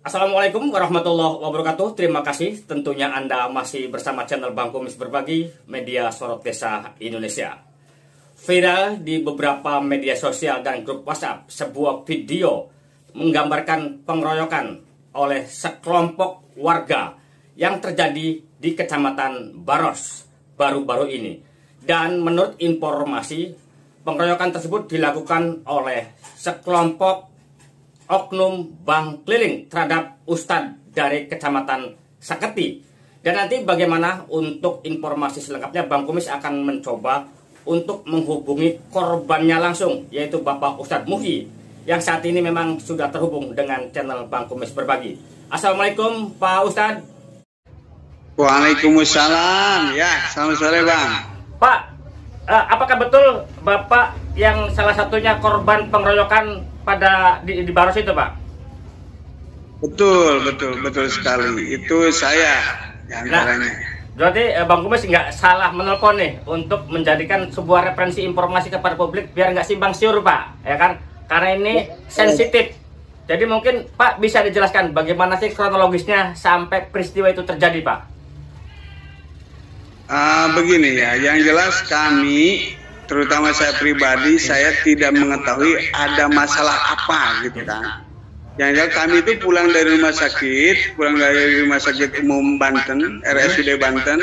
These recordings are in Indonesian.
Assalamualaikum warahmatullahi wabarakatuh. Terima kasih tentunya Anda masih bersama channel Bang Kumis Berbagi, media sorot desa Indonesia. Viral di beberapa media sosial dan grup WhatsApp sebuah video menggambarkan pengeroyokan oleh sekelompok warga yang terjadi di Kecamatan Baros baru-baru ini. Dan menurut informasi, pengeroyokan tersebut dilakukan oleh sekelompok oknum bank keliling terhadap Ustadz dari Kecamatan Saketi. Dan nanti bagaimana untuk informasi selengkapnya, Bang Kumis akan mencoba untuk menghubungi korbannya langsung, yaitu Bapak Ustadz Muhi, yang saat ini memang sudah terhubung dengan channel Bang Kumis Berbagi. Assalamualaikum Pak Ustadz. Waalaikumsalam. Ya, selamat sore Bang. Pak, apakah betul Bapak yang salah satunya korban pengeroyokan pada di Baros itu, Pak? Betul sekali. Itu saya yang antaranya. Berarti Bang Kumis nggak salah menelpon nih untuk menjadikan sebuah referensi informasi kepada publik biar nggak simpang siur, Pak, ya kan? Karena ini sensitif. Jadi mungkin Pak bisa dijelaskan bagaimana sih kronologisnya sampai peristiwa itu terjadi, Pak? Begini ya, yang jelas kami, terutama saya pribadi, saya tidak mengetahui ada masalah apa gitu kan. Yang jelas kami itu pulang dari rumah sakit umum Banten, RSUD Banten,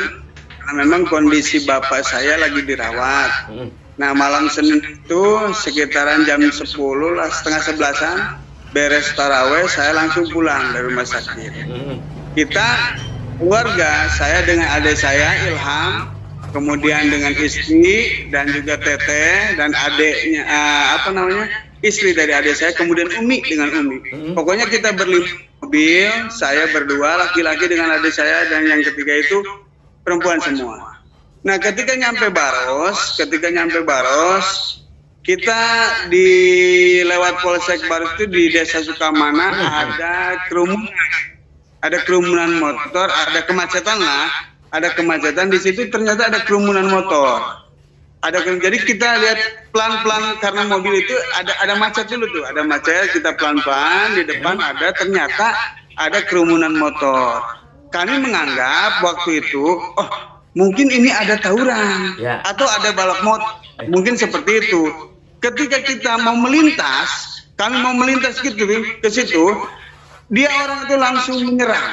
karena memang kondisi bapak saya lagi dirawat. Nah, malam Senin itu sekitaran jam 10 lah, setengah 11-an, beres taraweh, saya langsung pulang dari rumah sakit. Kita keluarga, saya dengan adik saya Ilham, kemudian dengan istri dan juga Teteh dan adiknya istri dari adik saya, kemudian Umi dengan Umi. Pokoknya kita berlima mobil, saya berdua laki-laki dengan adik saya, dan yang ketiga itu perempuan semua. Nah, ketika nyampe Baros, kita di lewat Polsek Baros itu di Desa Sukamana ada kerumunan motor, ada kemacetan lah. Ada kemacetan di situ, ternyata ada kerumunan motor. Jadi kita lihat pelan-pelan karena mobil itu ada macet dulu tuh, ada macet, kita pelan-pelan di depan ternyata ada kerumunan motor. Kami menganggap waktu itu, mungkin ini ada tawuran atau ada balap motor, mungkin seperti itu. Ketika kita mau melintas, kami mau melintas gitu ke situ, dia orang itu langsung menyerang,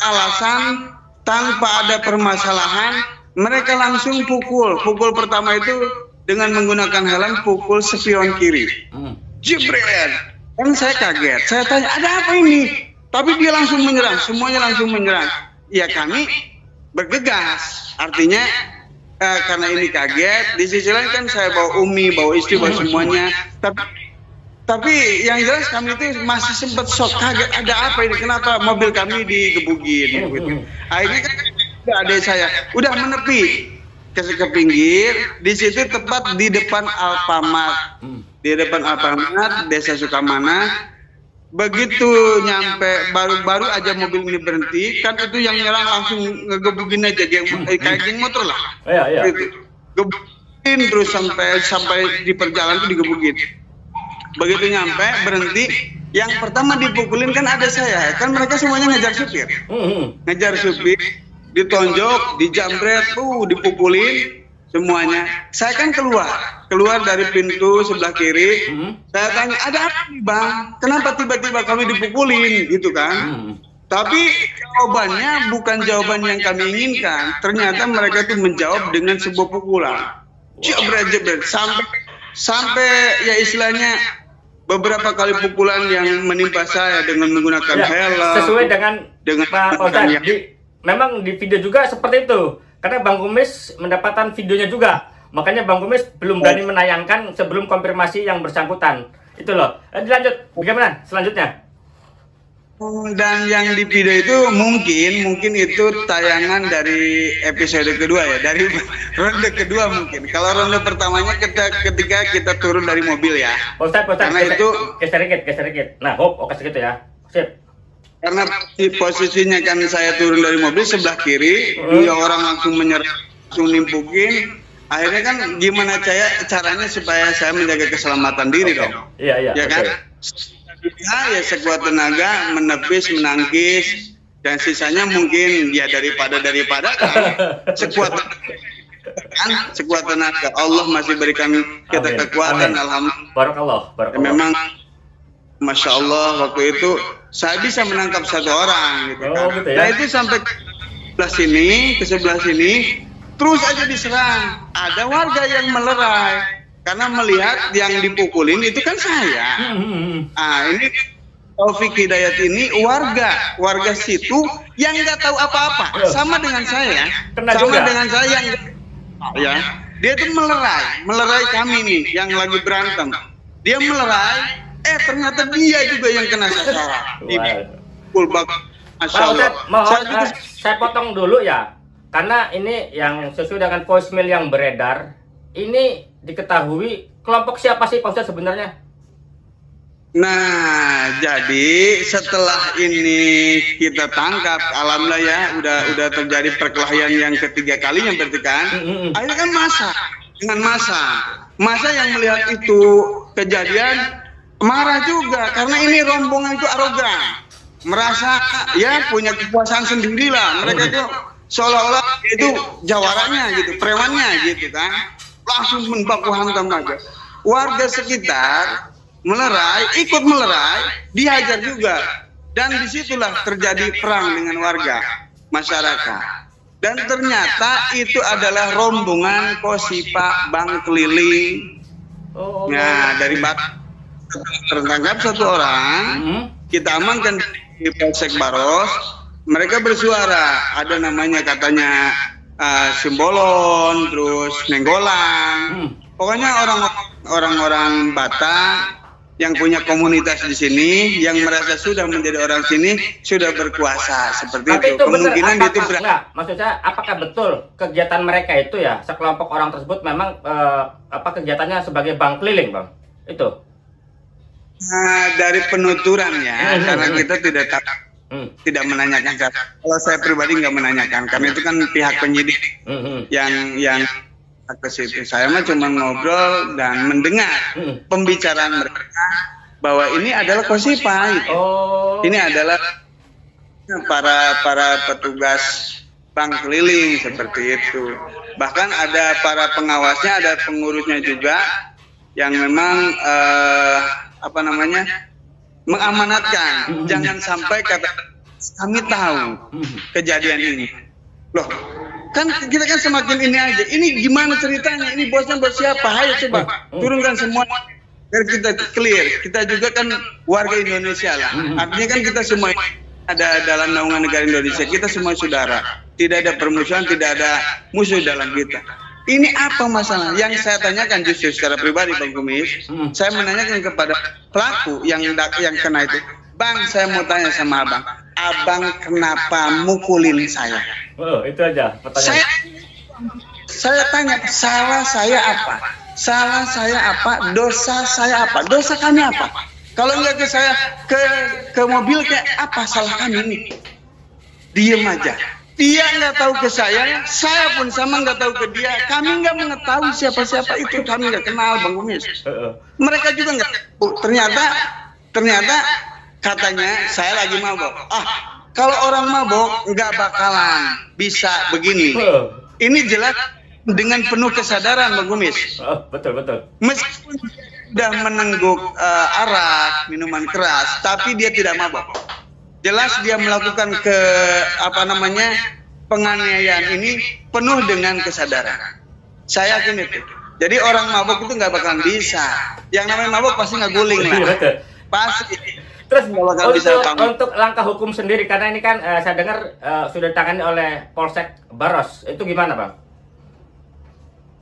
alasan tanpa ada permasalahan, mereka langsung pukul pertama itu dengan menggunakan helm, pukul spion kiri, jebret. Kan saya kaget, saya tanya ada apa ini, tapi dia langsung menyerang, semuanya langsung menyerang. Ya kami bergegas, artinya karena ini kaget. Di sisi lain kan saya bawa Umi, bawa istri, bawa semuanya, tapi yang jelas kami itu masih sempat shock, kaget, ada apa ini, kenapa mobil kami digebugin gitu. Akhirnya kan adik saya udah menepi ke pinggir, di situ tepat di depan Alfamart, Desa Sukamana. Begitu nyampe, baru aja mobil ini berhenti, kan itu yang nyerang langsung ngegebugin aja, kayak geng motor lah. Gitu. Gebugin terus sampai di perjalanan itu digebugin. Begitu nyampe, berhenti, yang pertama dipukulin kan ada saya, kan mereka semuanya ngejar supir, ditonjok, dijambret, dipukulin semuanya. Saya kan keluar dari pintu sebelah kiri, saya tanya, ada apa nih Bang? Kenapa tiba-tiba kami dipukulin gitu kan? Tapi jawabannya bukan jawaban yang kami inginkan. Ternyata mereka tuh menjawab dengan sebuah pukulan, jebret, sampai ya istilahnya beberapa kali pukulan yang menimpa saya dengan menggunakan helm. Sesuai dengan Pak Ustadz, memang di video juga seperti itu. Karena Bang Kumis mendapatkan videonya juga. Makanya Bang Kumis belum berani menayangkan sebelum konfirmasi yang bersangkutan. Itu loh. Dilanjut, bagaimana selanjutnya? Dan yang di video itu mungkin itu tayangan dari episode kedua ya, dari ronde kedua mungkin. Kalau ronde pertamanya ketika kita turun dari mobil ya. Ustadz, karena itu geser dikit. Nah, kasih gitu ya. Sip. Karena posisinya kan saya turun dari mobil sebelah kiri, dia orang langsung menyerang, langsung nimpukin. Akhirnya kan gimana caranya supaya saya menjaga keselamatan diri dong. Iya. Ya kan? ya sekuat tenaga menepis, menangkis, dan sisanya mungkin ya daripada kan sekuat tenaga. Allah masih berikan kita kekuatan. Alhamdulillah. Barakallah. Memang Masya Allah waktu itu saya bisa menangkap satu orang gitu kan. Gitu ya? Nah itu sampai ke sebelah sini terus aja diserang. Ada warga yang melerai karena melihat yang dipukulin itu kan saya. Nah ini Taufik Hidayat ini warga situ yang nggak tahu apa-apa, sama dengan saya, dengan saya yang ya dia tuh melerai kami nih yang lagi berantem. Dia melerai, ternyata dia juga yang kena sasaran. Masya Allah. Saya potong dulu ya, karena ini yang sesuai dengan voicemail yang beredar. Ini diketahui kelompok siapa sih Pak Ustadz sebenarnya? Nah, jadi setelah ini kita tangkap, alhamdulillah ya, udah terjadi perkelahian yang ketiga kalinya berarti kan. Akhirnya kan masa yang melihat itu kejadian marah juga karena ini rombongan itu arogan, merasa ya punya kekuasaan sendirilah. Mereka itu seolah-olah itu jawarannya gitu, premannya gitu kan. Langsung membaku hantam aja. Warga sekitar ikut melerai, dihajar juga. Dan disitulah terjadi perang dengan warga masyarakat. Dan ternyata itu adalah rombongan Kosipa Bang Keliling. Nah, dari tertangkap satu orang, kita amankan di Polsek Baros. Mereka bersuara, ada namanya katanya Simbolon, terus Nenggolan. Pokoknya orang-orang Batak yang punya komunitas di sini, yang merasa sudah menjadi orang sini, sudah berkuasa seperti itu. Kemungkinan itu enggak, maksudnya apakah betul kegiatan mereka itu ya, sekelompok orang tersebut memang kegiatannya sebagai bank keliling, Bang? Itu. Nah, dari penuturannya, karena kita tidak menanyakan. Kalau saya pribadi nggak menanyakan, karena itu kan pihak penyidik yang ke situ. Saya mah cuma ngobrol dan mendengar pembicaraan mereka bahwa ini adalah Kosipa gitu. Ini adalah para petugas bank keliling seperti itu. Bahkan ada para pengawasnya, ada pengurusnya juga yang memang mengamanatkan jangan sampai kami tahu kejadian ini. Loh, kan kita kan semakin ini aja. Ini gimana ceritanya? Ini bosnya bos siapa? Ayo coba turunkan semua biar kita clear. Kita juga kan warga Indonesia lah. Artinya kan kita semua ada dalam naungan negara Indonesia. Kita semua saudara. Tidak ada permusuhan, tidak ada musuh dalam kita. Ini apa masalah? Yang saya tanyakan justru secara pribadi, Bang Kumis. Saya menanyakan kepada pelaku yang kena itu. Bang, saya mau tanya sama abang. Abang kenapa mukulin saya? Oh, itu aja pertanyaan. Saya tanya, salah saya apa? Salah saya apa? Dosa saya apa? Dosa kami apa? Kalau nggak ke saya ke mobil kayak apa salah kami ini? Diem aja. Dia nggak tahu ke saya pun sama nggak tahu ke dia. Kami nggak mengetahui siapa-siapa itu, kami nggak kenal, Bang Kumis. Mereka juga nggak. Ternyata katanya saya lagi mabok. Kalau orang mabok nggak bakalan bisa begini. Ini jelas dengan penuh kesadaran, Bang Kumis. Betul. Meskipun sudah menengguk arak, minuman keras, tapi dia tidak mabok. Jelas dia melakukan penganiayaan ini penuh dengan kesadaran. Saya yakin itu. Jadi orang mabok itu nggak bakalan bisa. Yang namanya mabok pasti nggak guling lah. Pasti. Terus untuk langkah hukum sendiri, karena ini kan saya dengar sudah ditangani oleh Polsek Baros, itu gimana, Bang?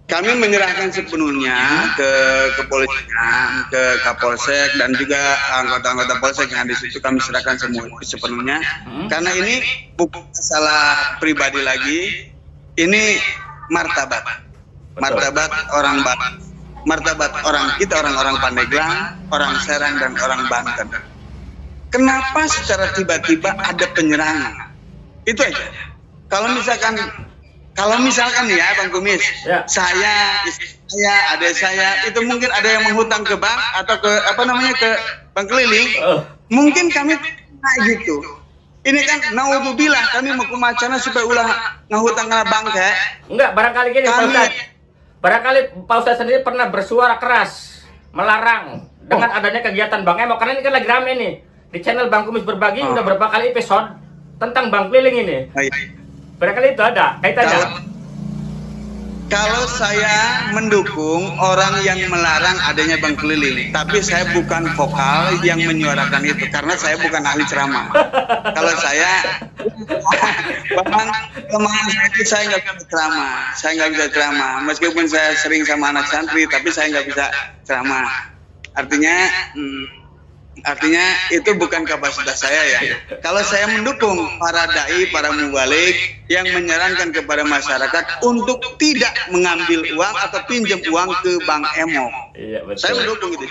Kami menyerahkan sepenuhnya ke kepolisian, ke Kapolsek, dan juga anggota-anggota Polsek yang di situ kami serahkan sepenuhnya. Karena ini bukan masalah pribadi lagi, ini martabat orang Batak, martabat orang kita, orang-orang Pandeglang, orang Serang, dan orang Banten. Kenapa secara tiba-tiba ada penyerangan? Itu aja. Kalau misalkan Kalau misalkan ya Bang Kumis, ya. saya, istri saya, adik saya, itu mungkin ada yang menghutang ke bank atau ke ke bank keliling, mungkin kami gitu. Ini kan naudzubillah kami mau kumacana supaya ulah ngahutang ke bank ya. Enggak, barangkali gini Pak Ustadz. Barangkali Pak Ustadz sendiri pernah bersuara keras melarang dengan adanya kegiatan Bank Emo, karena ini kan lagi rame nih di channel Bang Kumis Berbagi udah berapa kali episode tentang bank keliling ini. Barangkali itu ada kaitannya. Kalau saya mendukung orang yang melarang adanya bank keliling, tapi saya bukan vokal yang menyuarakan itu karena saya bukan ahli ceramah. Kalau saya, saya nggak bisa ceramah, Meskipun saya sering sama anak santri, tapi saya nggak bisa ceramah. Artinya itu bukan kapasitas saya ya. Kalau saya mendukung para dai, para mubalik yang menyarankan kepada masyarakat untuk tidak mengambil uang atau pinjam uang ke Bank Emo. Iya, betul. Saya mendukung itu.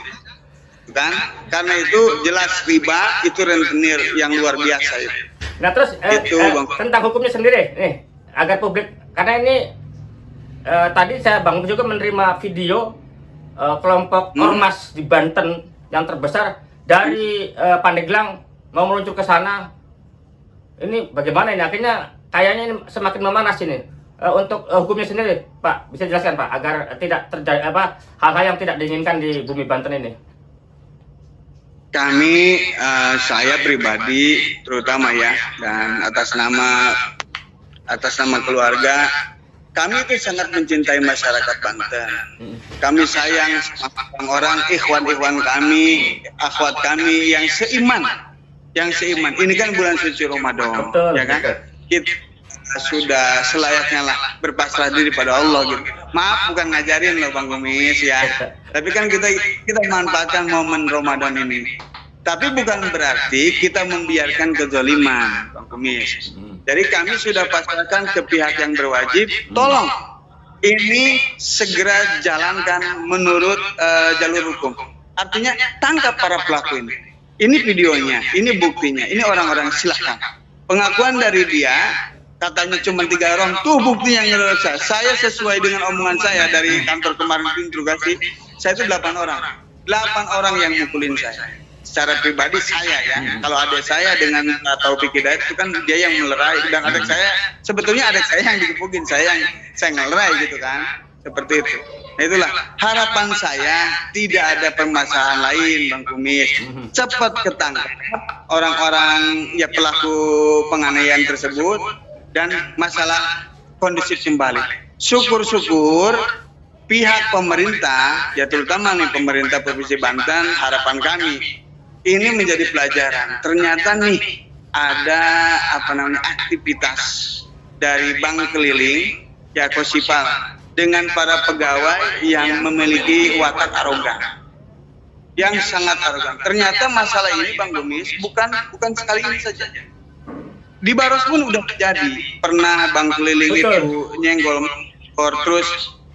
Kan? Karena itu jelas riba, itu rentenir yang luar biasa itu. Nah terus tentang hukumnya sendiri nih agar publik, karena ini tadi saya Bang juga menerima video kelompok ormas di Banten yang terbesar dari Pandeglang mau meluncur ke sana. Ini bagaimana ini? Akhirnya kayaknya ini semakin memanas ini. Untuk hukumnya sendiri, Pak, bisa jelaskan Pak agar tidak terjadi hal-hal yang tidak diinginkan di bumi Banten ini. Kami, saya pribadi terutama ya, dan atas nama keluarga, kami itu sangat mencintai masyarakat Banten. Kami sayang sama orang ikhwan-ikhwan kami, akhwat kami yang seiman. Ini kan bulan suci Ramadan, ya kan? Kita sudah selayaknya lah berpasrah diri pada Allah gitu. Maaf bukan ngajarin loh Bang Kumis ya. Tapi kan kita manfaatkan momen Ramadan ini. Tapi bukan berarti kita membiarkan kezaliman, Bang Kumis. Jadi kami sudah pasrahkan ke pihak yang berwajib, tolong ini segera jalankan menurut jalur hukum. Artinya tangkap para pelaku ini. Ini videonya, ini buktinya, ini orang-orang silahkan. Pengakuan dari dia, katanya cuma 3 orang, tuh bukti yang ngerasa. Saya sesuai dengan omongan saya dari kantor kemarin interogasi, saya itu 8 orang. 8 orang yang mukulin saya. Secara pribadi saya ya, kalau adik saya dengan Taufik Hidayat itu kan dia yang melerai, dan adik saya sebetulnya adik saya yang dikepukin, saya ngelerai gitu kan, seperti itu. Nah itulah harapan saya, tidak ada permasalahan lain Bang Kumis, cepat ketangkap orang-orang ya pelaku penganiayaan tersebut dan masalah kondisi kembali. Syukur-syukur pihak pemerintah ya, terutama nih pemerintah Provinsi Banten, harapan kami ini menjadi pelajaran. Ternyata nih ada aktivitas dari bank keliling ya Kosipal dengan para pegawai yang memiliki watak arogan, yang sangat arogan. Ternyata masalah ini Bang Kumis bukan sekali ini saja. Di Baros pun udah terjadi. Pernah bank keliling itu nyenggol terus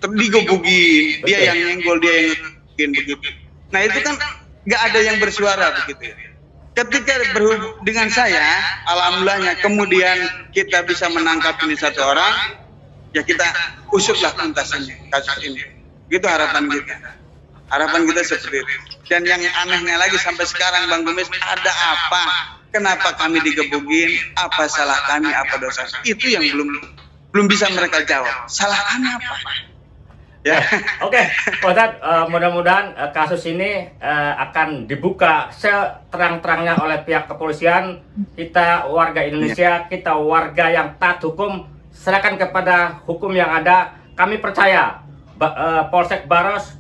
digebukin, dia yang nyenggol, dia yang bikin begitu. Nah itu kan nggak ada yang bersuara begitu. Ketika dengan saya, alhamdulillahnya kemudian kita bisa menangkap ini 1 orang, ya kita usutlah tuntasannya kasus ini. Gitu harapan kita. Harapan kita seperti itu. Dan yang anehnya lagi sampai sekarang Bang Kumis, ada apa? Kenapa kami digebukin? Apa salah kami? Apa dosa? Itu yang belum bisa mereka jawab. Salah kami apa? Ya, oke, Pak Ustadz, mudah-mudahan kasus ini akan dibuka seterang-terangnya oleh pihak kepolisian. Kita warga Indonesia, kita warga yang taat hukum, serahkan kepada hukum yang ada. Kami percaya Polsek Baros,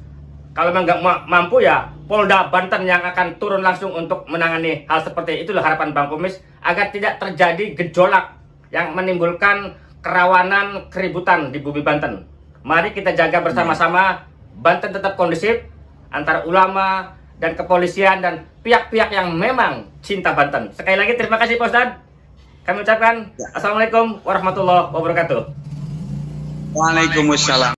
kalau memang nggak mampu ya Polda Banten yang akan turun langsung untuk menangani hal seperti itulah harapan Bang Kumis, agar tidak terjadi gejolak yang menimbulkan kerawanan keributan di bumi Banten. Mari kita jaga bersama-sama Banten tetap kondusif antara ulama dan kepolisian dan pihak-pihak yang memang cinta Banten. Sekali lagi terima kasih Pak Ustadz. Kami ucapkan Assalamualaikum warahmatullahi wabarakatuh. Waalaikumsalam.